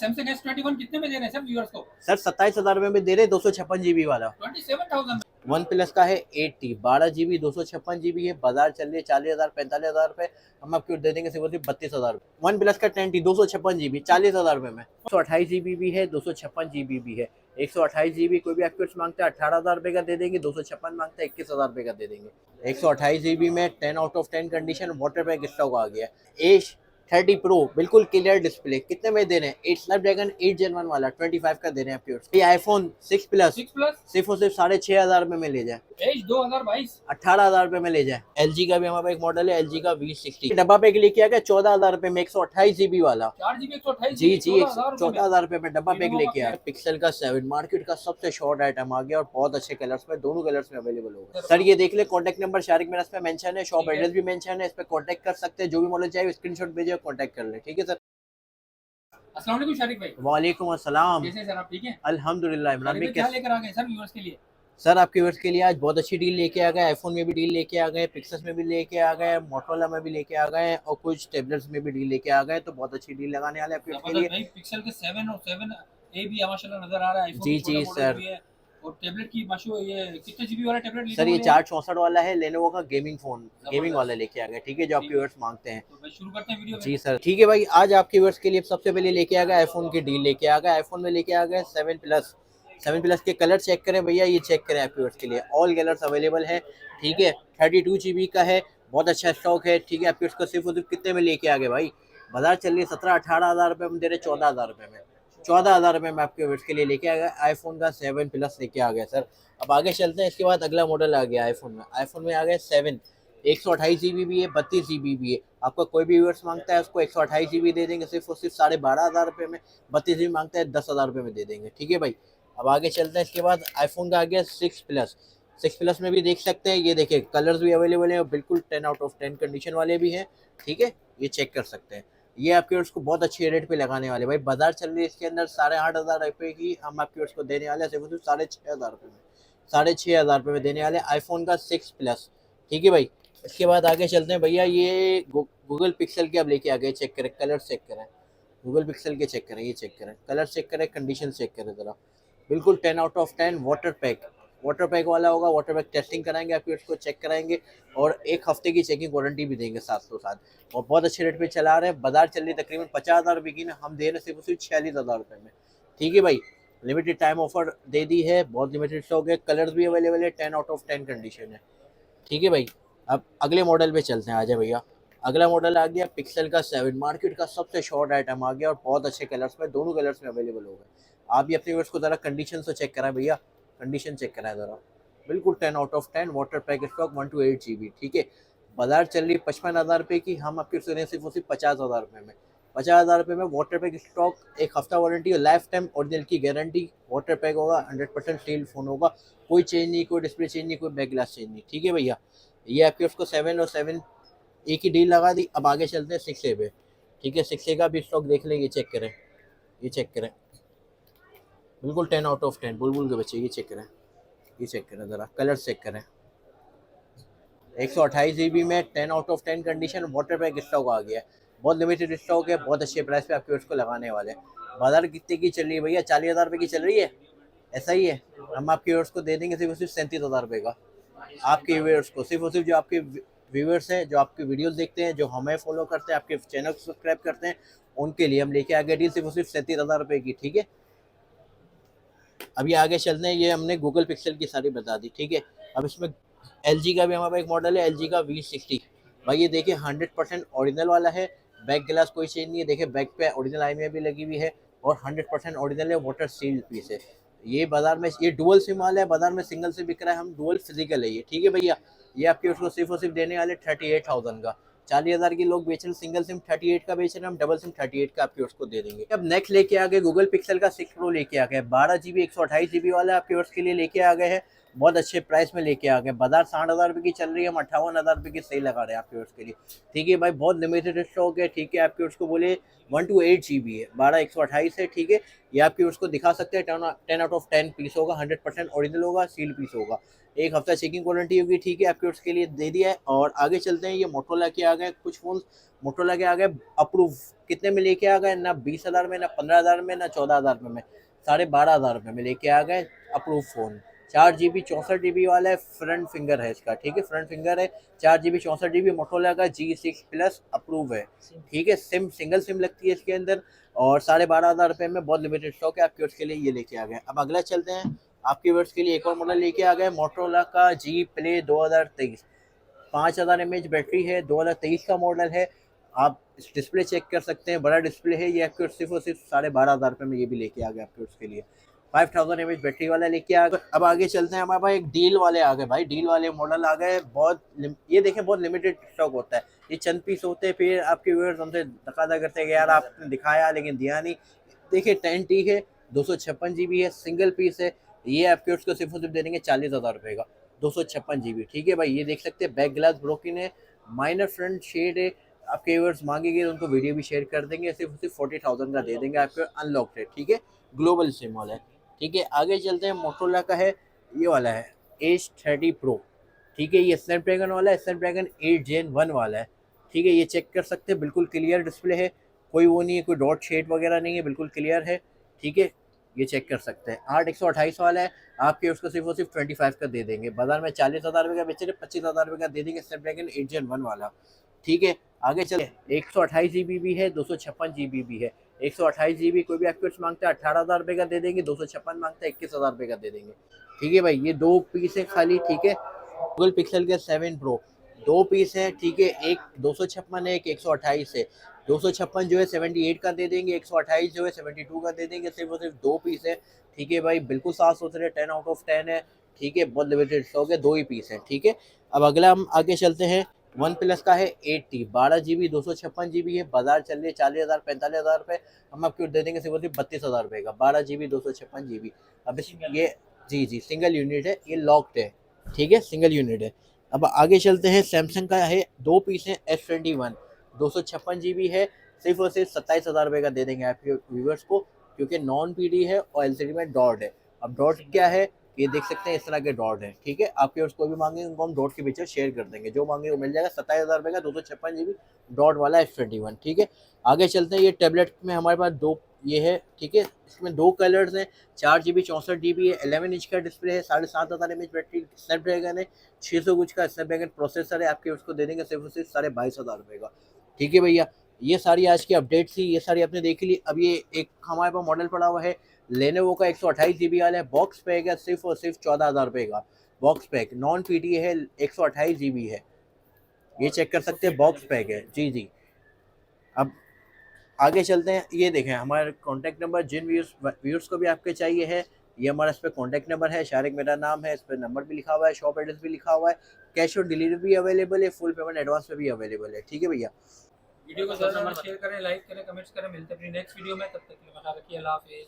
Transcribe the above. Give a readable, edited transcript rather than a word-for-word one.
Samsung S21 कितने में दे रहे हैं सर व्यूअर्स को? सर 27,000 में दे रहे 256 GB वाला। 27,000 वन प्लस का है 8T 12 GB 256 GB है, बाजार चल रही है 40,000 45,000 रुपए, हम आपको दे देंगे सिर्फ 32,000। वन प्लस का 10T 256 GB 40,000 रुपए में। 128 GB भी है, 256 GB भी है। 128 GB कोई भी आपको मांगता है 18,000 रुपए का दे देंगे, 256 मांगता है 21,000 रुपए का दे देंगे। 128 GB में 10 out of 10 condition water bag stock आ गया। एज 30 प्रो बिल्कुल क्लियर डिस्प्ले, कितने में दे रहे हैं? 8 स्नैपड्रैगन 8 Gen 1 वाला 25 का दे रहे हैं प्योर। ये आईफोन 6 प्लस सिर्फ और सिर्फ 6,500 रुपए में ले जाए। एज 2022 18,000 रुपए में ले जाए। LG का भी हमारे एक मॉडल है, LG का V60 डब्बा पैक लेके आ गया 14,000 रुपए में, 128 GB वाला। 4 GB 128 जी जी 14,000 रुपए में डब्बा पैक लेके आया। पिक्सल का 7 मार्केट का सबसे शॉर्ट आइटम आ गया और बहुत अच्छे कलर्स में, दोनों कलर्स में अवेलेबल होगा। सर ये देख ले, कॉन्टैक्ट नंबर शारिक मेरा इस पे मेंशन है, शॉप एड्रेस भी मेंशन है, इस पे कॉन्टैक्ट कर सकते हैं। जो भी मॉडल चाहिए स्क्रीनशॉट भेजिए, कॉन्टैक्ट कर ले। ठीक है सर। अस्सलाम वालेकुम शारिक भाई। वालेकुम अस्सलाम। कैसे हैं सर आप? ठीक हैं अल्हम्दुलिल्लाह। इमरान भाई क्या लेकर आ गए सर व्यूअर्स के लिए? सर आपके व्यूअर्स के लिए आज बहुत अच्छी डील लेके आ गए। आईफोन में भी डील लेके आ गए, पिक्सेस में भी लेके आ गए, मोटोरोला में भी लेके आ गए और कुछ टैबलेट्स में भी डील लेके आ गए। तो बहुत अच्छी डील लगाने वाले आपके व्यूअर्स के लिए। भाई पिक्सल के 7 और 7A भी माशाल्लाह नजर आ रहा है। जी जी सर। और टैबलेट की माशो ये कितने GB वाला टैबलेट सर ये 464 वाला है, लेनोवो का गेमिंग फोन, गेमिंग वाला लेके आ गए। ठीक है, जो आपके व्यूअर्स मांगते हैं। तो शुरू करते हैं वीडियो। जी सर ठीक है भाई। आज आपके व्यूअर्स के लिए सबसे पहले लेके आ गए आईफोन की डील लेके आ गए। आईफोन में लेके आ गए 7 प्लस। 7 प्लस के कलर चेक करें भैया, ये चेक करें आपके व्यूअर्स के लिए, ऑल कलर्स अवेलेबल है। ठीक है, 32 GB का है, बहुत अच्छा स्टॉक है। ठीक है, आपके उसको सिर्फ कितने में लेके आ गए भाई? बाजार चल रही है 17-18 हज़ार रुपये में दे रहे, 14,000 रुपये में। 14,000 रुपये में आपके व्यूअर्स के लिए लेके आ गए आईफोन का 7 प्लस लेके आ गए सर। अब आगे चलते हैं, इसके बाद अगला मॉडल आ गया आईफोन में। आईफोन में आ गया 7, 128 GB भी है, 32 GB भी है। आपका कोई भी व्यूअर्स मांगता है उसको 128 GB दे देंगे सिर्फ और सिर्फ 12,500 रुपये में। 32 GB मांगता है 10,000 रुपये में दे देंगे। ठीक है भाई। अब आगे चलते हैं, इसके बाद आईफोन का आ गया 6 प्लस। 6 प्लस में भी देख सकते हैं, ये देखिए कलर्स भी अवेलेबल हैं और बिल्कुल 10 आउट ऑफ 10 कंडीशन वाले भी हैं। ठीक है, ये चेक कर सकते हैं। ये आपके उसको बहुत अच्छे रेट पे लगाने वाले भाई। बाजार चल रही है इसके अंदर 8,500 रुपये की, हम आपके उसको देने वाले सिर्फ 6,500 रुपये में। 6,500 रुपये में देने वाले आईफोन का 6 प्लस। ठीक है भाई। इसके बाद आगे चलते हैं भैया, ये गूगल पिक्सल के आप लेके आ गए। चेक करें, कलर चेक करें, गूगल पिक्सल के चेक करें, ये चेक करें, कलर चेक करें, कंडीशन चेक करें ज़रा। बिल्कुल 10 आउट ऑफ 10 वाटर पैक वाला होगा। वाटर पैक टेस्टिंग कराएंगे, आपके उसको चेक कराएंगे और 1 हफ्ते की चेकिंग वारंटी भी देंगे साथ तो साथ। और बहुत अच्छे रेट पे चला रहे हैं। बाजार चल रही है तकरीबन 50,000 रुपये की ना, हम दे रहे सिर्फ 46,000 रुपये में। ठीक है भाई, लिमिटेड टाइम ऑफर दे दी है, बहुत लिमिटेड स्टॉक है। कलर्स भी अवेलेबल है, 10 आउट ऑफ 10 कंडीशन है। ठीक है भाई। अब अगले मॉडल पे चलते हैं, आ जाए भैया। अगला मॉडल आ गया पिक्सल का 7, मार्केट का सबसे शॉर्ट आइटम आ गया और बहुत अच्छे कलर्स में, दोनों कलर्स में अवेलेबल हो गए। आप भी अपने व्यूअर्स को ज़रा कंडीशन से चेक कराएं भैया, कंडीशन चेक कराएं ज़रा। बिल्कुल 10 out of 10, water pack stock 1 to 8 GB। ठीक है, बाजार चल रही 55,000 रुपये की, हम आपके सुने सिर्फ 50,000 रुपये में। 50,000 रुपये में वाटर पैक स्टॉक, 1 हफ्ता वारंटी और लाइफ टाइम ओरिजिनल की गारंटी। वाटर पैक होगा, 100% स्टील फोन होगा, कोई चेंज नहीं, कोई डिस्प्ले चेंज नहीं, कोई बैक ग्लास चेंज नहीं। ठीक है भैया, ये आपके उसको 7 और 7 एक ही डील लगा दी। अब आगे चलते हैं 6A पे। ठीक है, 6A का भी स्टॉक देख लें, ये चेक करें, ये चेक करें, बिल्कुल 10 आउट ऑफ 10 बुलबुल के बच्चे। ये चेक करें, ये चेक करें ज़रा, कलर चेक करें। 128 GB में 10 out of 10 condition, water pack stock आ गया है, बहुत लिमिटेड स्टॉक है, बहुत अच्छे प्राइस पे आपके उसको लगाने वाले हैं। बाजार कितने की चल रही है भैया? 40,000 रुपये की चल रही है, ऐसा ही है। हम आपके व्यूअर्स को दे देंगे सिर्फ 37,000 रुपये का। आपके व्यूअर्स को सिर्फ और सिर्फ जो आपके व्यूअर्स हैं, जो आपके वीडियोस देखते हैं, जो हमें फॉलो करते हैं, आपके चैनल को सब्सक्राइब करते हैं, उनके लिए हम लेके आ गए डील सिर्फ और सिर्फ 37,000 रुपये की। ठीक है, अभी आगे चलते हैं। ये हमने गूगल पिक्सल की सारी बता दी। ठीक है, अब इसमें LG का भी हमारा एक मॉडल है, LG का V60 भाई। ये देखिए 100% ओरिजिनल वाला है, बैक ग्लास कोई चेंज नहीं है। देखिए बैक पे ओरिजिनल IMEI भी लगी हुई है और 100% ओरिजिनल है, वाटर सील्ड पीस है। ये बाजार में ये डुअल सिम वाला है, बाजार में सिंगल से बिक रहा है, हम डुअल फिजिकल है ये। ठीक है भैया, ये आपके उसको सिर्फ और सिर्फ देने वाले 38,000 का। 40,000 की लोग बेच रहे हैं सिंगल सिम, 38 का बेच रहे हैं हम, डबल सिम 38 का आपके उसको दे देंगे। अब नेक्स्ट लेके आ गए गूगल पिक्सल का 6 प्रो लेके आ गए, 12 GB 128 GB वाला आपके वर्ष के लिए लेके आ गए हैं। बहुत अच्छे प्राइस में लेके आ गए। बाजार 60,000 रुपये की चल रही है, हम 58,000 रुपये की सही लगा रहे हैं आपके व्यूअर्स के लिए। ठीक है भाई, बहुत लिमिटेड स्टॉक है। ठीक है, आपके व्यूअर्स को बोले 1 to 8 GB है, 12/128 है। ठीक है, ये आपके व्यूअर्स को दिखा सकते हैं। 10 आउट ऑफ 10 पीस होगा, 100% ओरिजिनल होगा, सील पीस होगा, 1 हफ्ता चेकिंग वारंटी होगी। ठीक है, आपके व्यूअर्स के लिए दे दिया है। और आगे चलते हैं, ये मोटोरोला के आ गए कुछ फोन, मोटोरोला के आ गए अप्रूव। कितने में लेके आ गए? ना 20,000 में, ना 15,000 में, ना 14,000 में, 12,500 रुपये में लेके आ गए अप्रूव फोन। 4 GB 64 GB वाला है, फ्रंट फिंगर है इसका। ठीक है, फ्रंट फिंगर है, 4 GB 64 GB मोटोरोला का G6 प्लस अप्रूव है। ठीक है, सिम सिंगल सिम लगती है इसके अंदर, और 12,500 रुपये में बहुत लिमिटेड स्टॉक है आपके वर्ष के लिए, ये लेके आ गए। अब अगला चलते हैं, आपके वर्ष के लिए एक और मॉडल लेके आ गए, मोटोरोला का G Play 2023। 5,000 mAh बैटरी है, 2023 का मॉडल है। आप डिस्प्ले चेक कर सकते हैं, बड़ा डिस्प्ले है ये आपके सिर्फ और सिर्फ 12,500 रुपये में ये भी लेके आ गए आपके उसके लिए। 5000 mAh बैटरी वाला लेके आ गए। अब आगे चलते हैं, हमारे पास एक डील वाले आ गए भाई, डील वाले मॉडल आ गए। ये देखें, बहुत लिमिटेड स्टॉक होता है, ये चंद पीस होते हैं, फिर आपके व्यूअर्स हमसे तकादा करते हैं कि यार आपने दिखाया लेकिन दिया नहीं। देखिए 10T है, 256 GB है, सिंगल पीस है। ये आपके उसको सिर्फ और सिर्फ दे देंगे 40,000 रुपये का, 256 GB। ठीक है भाई, ये देख सकते हैं, बैक ग्लास ब्रोकन है, माइनर फ्रंट शेड है। आपके व्यूअर्स मांगेंगे तो उनको वीडियो भी शेयर कर देंगे, सिर्फ सिर्फ 40,000 का दे देंगे आपको, अनलॉक्ड है। ठीक है, ग्लोबल सिम वाला है। ठीक है, आगे चलते हैं, मोटोरोला का है, ये वाला है H30 Pro। ठीक है, ये स्नैपड्रैगन वाला है, स्नैपड्रैगन 8 Gen 1 वाला है। ठीक है, ये चेक कर सकते हैं, बिल्कुल क्लियर डिस्प्ले है, कोई वो नहीं है, कोई डॉट शेड वगैरह नहीं है, बिल्कुल क्लियर है। ठीक है, ये चेक कर सकते हैं। 8/128 वाला है, आपके उसको सिर्फ और सिर्फ 25 का दे देंगे। बाजार में 40,000 रुपये का बेचे, 25,000 रुपये का दे देंगे स्नैपड्रैगन 8 Gen 1 वाला। ठीक है, आगे चले, 128 GB भी है, 256 GB भी है। 128 GB कोई भी आपके मांगता है 18,000 रुपये का दे देंगे, 256 मांगता है 21,000 रुपये का दे देंगे। ठीक है भाई, ये 2 पीस है खाली। ठीक है, गूगल पिक्सल के 7 Pro 2 पीस है। ठीक है, एक 256 है, एक 128 है। 256 जो है 78 का दे देंगे, 128 जो है 72 का दे देंगे, सिर्फ और सिर्फ 2 पीस है। ठीक है भाई, बिल्कुल साफ सुथरे, 10 आउट ऑफ 10 है। ठीक है, बहुत लिमिटेड स्टॉक है, 2 ही पीस है। ठीक है, अब अगला हम आगे चलते हैं, वन प्लस का है 8T, 12 GB 256 GB है, बाजार चल रही है 40,000 45,000 रुपये, हम आपको दे देंगे सिर्फ सिर्फ 32,000 रुपये का, 12 GB 256 GB। अब ये जी सिंगल यूनिट है, ये लॉक्ड है। ठीक है, सिंगल यूनिट है। अब आगे चलते हैं, सैमसंग का है, 2 पीस है, S21 256 GB है, सिर्फ और सिर्फ 27,000 रुपये का दे देंगे आपके व्यूवर्स को, क्योंकि नॉन PD है और LCD में डॉट है। अब डॉट क्या है, ये देख सकते हैं, इस तरह के डॉट है। ठीक है, आपके उसको भी मांगेंगे उनको हम डॉट के पिक्चर शेयर कर देंगे, जो मांगे वो मिल जाएगा। 27,000 रुपये का 256 GB डॉट वाला S21। ठीक है, आगे चलते हैं, ये टैबलेट में हमारे पास 2 ये है। ठीक है, इसमें 2 कलर्स हैं, 4 GB 64 GB है, 11 इंच का डिस्प्ले है, 7,500 mAh बैटरी, स्नैपड्रैगन है, 600 कुछ का स्नैपड्रैगन प्रोसेसर है। आपके उसको दे देंगे सिर्फ सिर्फ 22,500 रुपये का। ठीक है भैया, ये सारी आज की अपडेट थी, ये सारी आपने देख ली। अब ये एक हमारे पास मॉडल पड़ा हुआ है, लेनोवो का 128 GB वाला है, बॉक्स पैक है, सिर्फ और सिर्फ 14,000 रुपये का बॉक्स पैक, नॉन PD है, 128 GB है, ये चेक कर सकते हैं, बॉक्स पैक है। जी। अब आगे चलते हैं, ये देखें हमारा कॉन्टैक्ट नंबर, जिन व्यूअर्स को भी आपके चाहिए है, ये हमारा इस पर कॉन्टैक्ट नंबर है, शारिक मेरा नाम है, इस पर नंबर भी लिखा हुआ है, शॉप एड्रेस भी लिखा हुआ है, कैश ऑन डिलीवरी भी अवेलेबल है, फुल पेमेंट एडवांस में भी अवेलेबल है। ठीक है भैया, वीडियो को ज़्यादा शेयर करें, लाइक करें, कमेंट्स करें। मिलते हैं अपनी नेक्स्ट वीडियो में, तब तक के लिए ख्याल रखिए, अल्लाह हाफिज़।